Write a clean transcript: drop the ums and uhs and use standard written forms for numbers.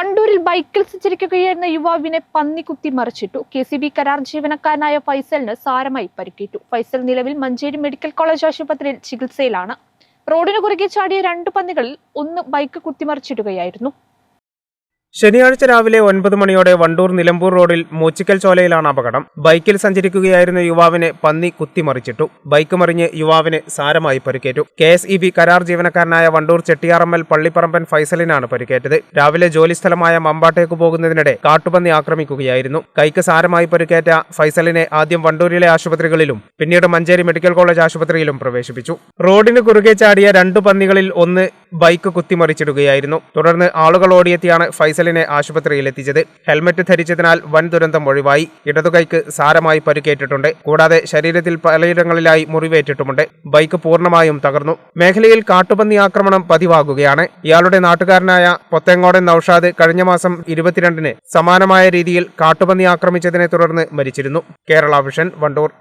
വണ്ടൂരിൽ ബൈക്കിൽ സഞ്ചരിക്കുകയായിരുന്ന യുവാവിനെ പന്നി കുത്തി മറിച്ചിട്ടു. KCB കരാർ ജീവനക്കാരനായ ഫൈസലിന് സാരമായി പരിക്കേറ്റു. ഫൈസൽ നിലവിൽ മഞ്ചേരി മെഡിക്കൽ കോളേജ് ആശുപത്രിയിൽ ചികിത്സയിലാണ്. റോഡിന് കുറുകെ ചാടിയ 2 പന്നികളിൽ ഒന്ന് ബൈക്ക് കുത്തിമറിച്ചിടുകയായിരുന്നു. ശനിയാഴ്ച രാവിലെ 9 മണിയോടെ വണ്ടൂർ നിലമ്പൂർ റോഡിൽ മൂച്ചിക്കൽ ചോലയിലാണ് അപകടം. ബൈക്കിൽ സഞ്ചരിക്കുകയായിരുന്ന യുവാവിനെ പന്നി കുത്തിമറിച്ചിട്ടു. ബൈക്ക് മറിഞ്ഞ് യുവാവിന് സാരമായി പരിക്കേറ്റു. KSEB കരാർ ജീവനക്കാരനായ വണ്ടൂർ ചെട്ടിയാറമ്മൽ പള്ളിപ്പറമ്പൻ ഫൈസലിനാണ് പരിക്കേറ്റത്. രാവിലെ ജോലിസ്ഥലമായ മമ്പാട്ടേക്ക് പോകുന്നതിനിടെ കാട്ടുപന്നി ആക്രമിക്കുകയായിരുന്നു. കൈക്ക് സാരമായി പരിക്കേറ്റ ഫൈസലിനെ ആദ്യം വണ്ടൂരിലെ ആശുപത്രികളിലും പിന്നീട് മഞ്ചേരി മെഡിക്കൽ കോളേജ് ആശുപത്രിയിലും പ്രവേശിപ്പിച്ചു. റോഡിന് കുറുകെ ചാടിയ 2 പന്നികളിൽ ഒന്ന് ബൈക്ക് കുത്തിമറിച്ചിടുകയായിരുന്നു. തുടർന്ന് ആളുകൾ ഓടിയെത്തിയാണ് ഫൈസലിനെ ആശുപത്രിയിലെത്തിച്ചത്. ഹെൽമറ്റ് ധരിച്ചതിനാൽ വൻ ദുരന്തം ഒഴിവായി. ഇടതുകൈക്ക് സാരമായി പരിക്കേറ്റിട്ടുണ്ട്. കൂടാതെ ശരീരത്തിൽ പലയിടങ്ങളിലായി മുറിവേറ്റിട്ടുമുണ്ട്. ബൈക്ക് പൂർണ്ണമായും തകർന്നു. മേഖലയിൽ കാട്ടുപന്നി ആക്രമണം പതിവാകുകയാണ്. ഇയാളുടെ നാട്ടുകാരനായ പൊത്തേങ്ങോടൻ നൌഷാദ് കഴിഞ്ഞ മാസം 22-ന് സമാനമായ രീതിയിൽ കാട്ടുപന്നി ആക്രമിച്ചതിനെ തുടർന്ന് മരിച്ചിരുന്നു. കേരള വിഷൻ, വണ്ടൂർ.